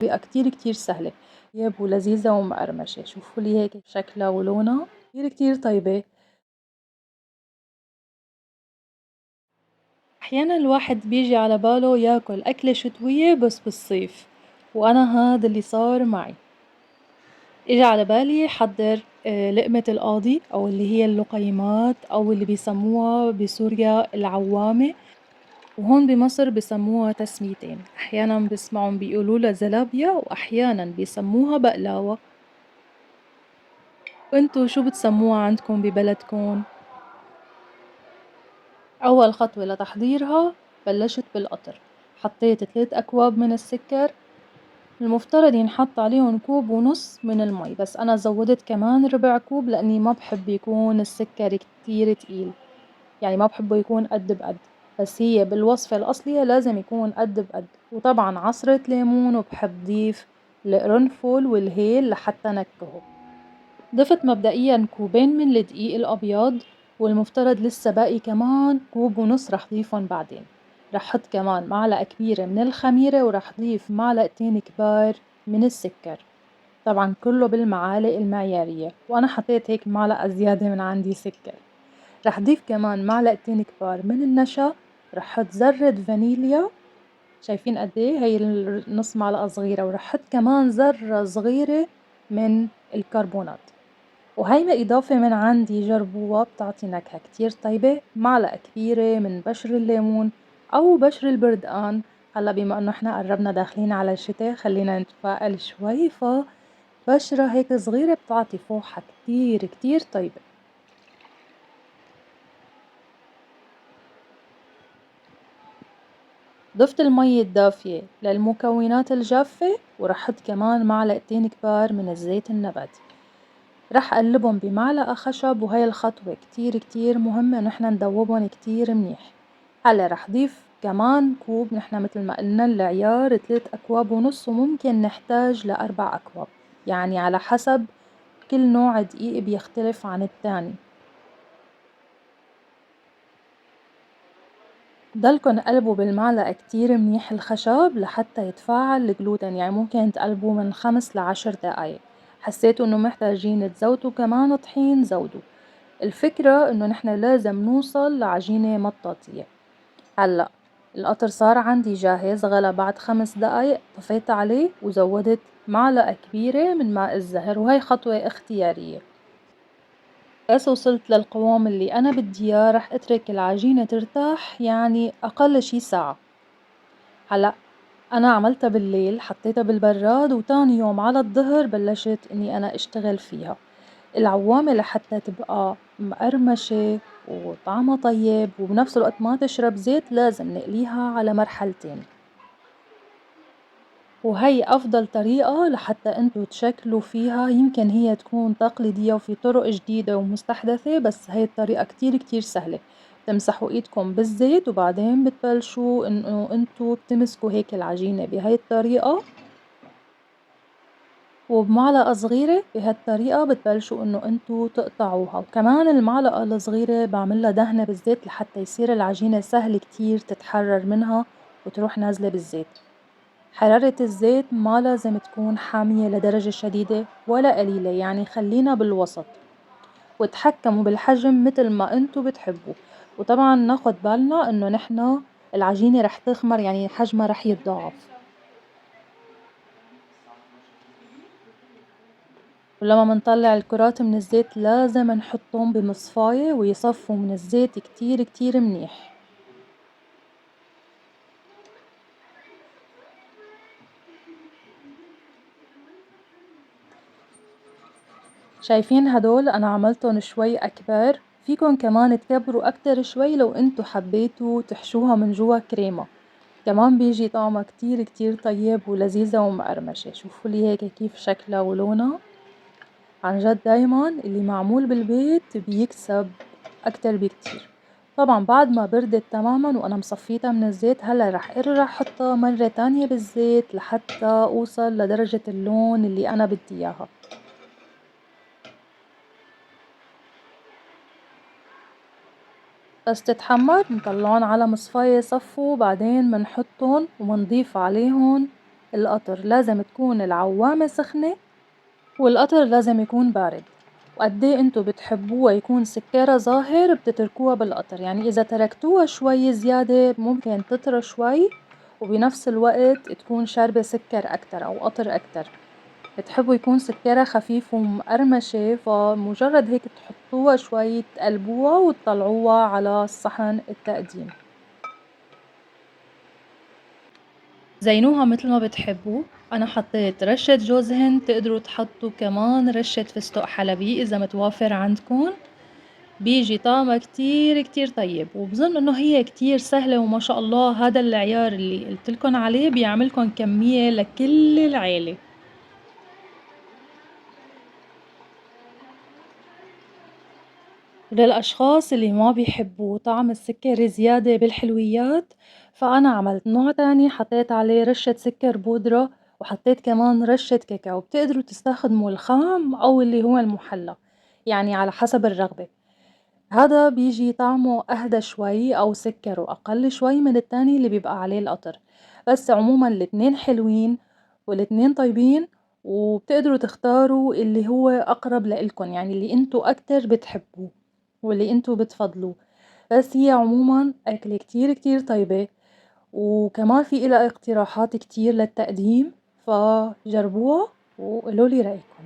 طريقة كتير سهلة ولذيذة ومقرمشة. شوفوا لي هيك شكلها ولونها كتير طيبة. أحيانا الواحد بيجي على باله ياكل أكلة شتوية بس بالصيف، وأنا هاد اللي صار معي. إجا على بالي حضّر لقمة القاضي أو اللي هي اللقيمات أو اللي بيسموها بسوريا العوّامة، وهون بمصر بسموها تسميتين، أحيانًا باسمعهم بيقولوا لها زلابية وأحيانًا بيسموها بقلاوة. وأنتم شو بتسموها عندكم ببلدكن؟ أول خطوة لتحضيرها بلشت بالقطر، حطيت 3 أكواب من السكر، المفترض ينحط عليهم 1.5 كوب من المي، بس أنا زودت كمان ربع كوب لأني ما بحب يكون السكر كتير تقيل، يعني ما بحبه يكون قد بقد، بس هي بالوصفة الأصلية لازم يكون قد بقد. وطبعا عصرة ليمون، وبحب ضيف القرنفل والهيل لحتى نكهه. ضفت مبدئيا 2 كوب من الدقيق الأبيض، والمفترض لسه باقي كمان 1.5 كوب رح ضيفهم بعدين. رح حط كمان معلقة كبيرة من الخميرة، ورح ضيف معلقتين كبار من السكر، طبعا كله بالمعالق المعيارية، وأنا حطيت هيك معلقة زيادة من عندي سكر. رح ضيف كمان معلقتين كبار من النشا، رح حط ذرة فانيليا، شايفين قد ايه هي نص معلقة صغيرة، ورح حط كمان ذرة صغيرة من الكربونات. وهيدا إضافة من عندي، جربوها بتعطي نكهة كتير طيبة. معلقة كبيرة من بشر الليمون أو بشر البردقان، هلا بما إنه إحنا قربنا داخلين على الشتاء خلينا نتفائل شوي، فبشرة هيك صغيرة بتعطي فوحة كتير طيبة. ضفت المي الدافية للمكونات الجافة، ورح حط كمان معلقتين كبار من الزيت النباتي. رح قلبهم بمعلقة خشب، وهي الخطوة كتير مهمة نحن ندوبهم كتير منيح. هلا رح ضيف كمان كوب، نحن متل ما قلنا العيار 3 أكواب ونص، وممكن نحتاج ل4 أكواب، يعني على حسب كل نوع دقيق بيختلف عن التاني. ضلكن قلبوا بالمعلقة كتير منيح الخشب لحتى يتفاعل الجلوتين، يعني ممكن تقلبوا من 5 ل10 دقايق. حسيتوا انه محتاجين تزودوا كمان طحين زودوا. الفكرة انه نحن لازم نوصل لعجينة مطاطية. هلأ القطر صار عندي جاهز، غلى بعد 5 دقايق، طفيت عليه وزودت معلقة كبيرة من ماء الزهر، وهي خطوة اختيارية. بس وصلت للقوام اللي أنا بدي إياه رح أترك العجينة ترتاح، يعني أقل شي ساعة. هلأ أنا عملتها بالليل، حطيتها بالبراد، وتاني يوم على الظهر بلشت إني أنا أشتغل فيها. العوامة لحتى تبقى مقرمشة وطعمها طيب وبنفس الوقت ما تشرب زيت لازم نقليها على مرحلتين، وهي أفضل طريقة لحتى انتو تشكلوا فيها. يمكن هي تكون تقليدية وفي طرق جديدة ومستحدثة، بس هي الطريقة كتير سهلة. تمسحوا ايدكم بالزيت وبعدين بتبلشوا انه انتو بتمسكوا هيك العجينة بهاي الطريقة، وبمعلقة صغيرة بهالطريقة بتبلشوا انه انتو تقطعوها. وكمان المعلقة الصغيرة بعملها دهنة بالزيت لحتى يصير العجينة سهل كتير تتحرر منها وتروح نازلة بالزيت. حرارة الزيت ما لازم تكون حامية لدرجة شديدة ولا قليلة، يعني خلينا بالوسط، وتحكموا بالحجم متل ما انتو بتحبوا. وطبعا ناخد بالنا انه نحنا العجينة رح تخمر، يعني حجمها رح يتضاعف. ولما منطلع الكرات من الزيت لازم نحطهم بمصفاية ويصفوا من الزيت كتير منيح. شايفين هدول أنا عملتهم شوي أكبر، فيكن كمان تكبروا أكتر شوي لو انتو حبيتوا تحشوها من جوا كريمة، كمان بيجي طعمها كتير طيب ولذيذة ومقرمشة. شوفوا لي هيك كيف شكلها ولونها. عن جد دايما اللي معمول بالبيت بيكسب أكتر بكتير. طبعا بعد ما بردت تماما وأنا مصفيتها من الزيت، هلا رح ارجع حطها مرة تانية بالزيت لحتى أوصل لدرجة اللون اللي أنا بدي إياها. بس تتحمر نطلعن على مصفاية يصفوا، بعدين منحطن ومنضيف عليهن القطر لازم تكون العوامة سخنة والقطر لازم يكون بارد، وقد إيه انتو بتحبوها يكون سكرها ظاهر بتتركوها بالقطر، يعني إذا تركتوها شوي زيادة ممكن تطرى شوي وبنفس الوقت تكون شاربة سكر أكتر أو قطر أكتر. بتحبوا يكون سكرها خفيف ومقرمشة، فمجرد هيك تحطوها شوي تقلبوها وتطلعوها على صحن التقديم. زينوها متل ما بتحبوا. أنا حطيت رشة جوز هند، تقدروا تحطوا كمان رشة فستق حلبي إذا متوافر عندكن. بيجي طعمها كتير كتير طيب، وبظن إنه هي كتير سهلة وما شاء الله هذا العيار اللي قلتلكن عليه بيعملكن كمية لكل العيلة. وللأشخاص اللي ما بيحبوا طعم السكر زيادة بالحلويات، فأنا عملت نوع تاني حطيت عليه رشة سكر بودرة وحطيت كمان رشة كاكاو. بتقدروا تستخدموا الخام أو اللي هو المحلى، يعني على حسب الرغبة. هذا بيجي طعمه أهدى شوي أو سكره أقل شوي من التاني اللي بيبقى عليه القطر، بس عموما الاتنين حلوين والاتنين طيبين. وبتقدروا تختاروا اللي هو أقرب لإلكن، يعني اللي انتو أكتر بتحبوه واللي انتو بتفضلوه. بس هي عموما أكلة كتير كتير طيبة، وكمان في إلها اقتراحات كتير للتقديم، فجربوها وقولولي رأيكم.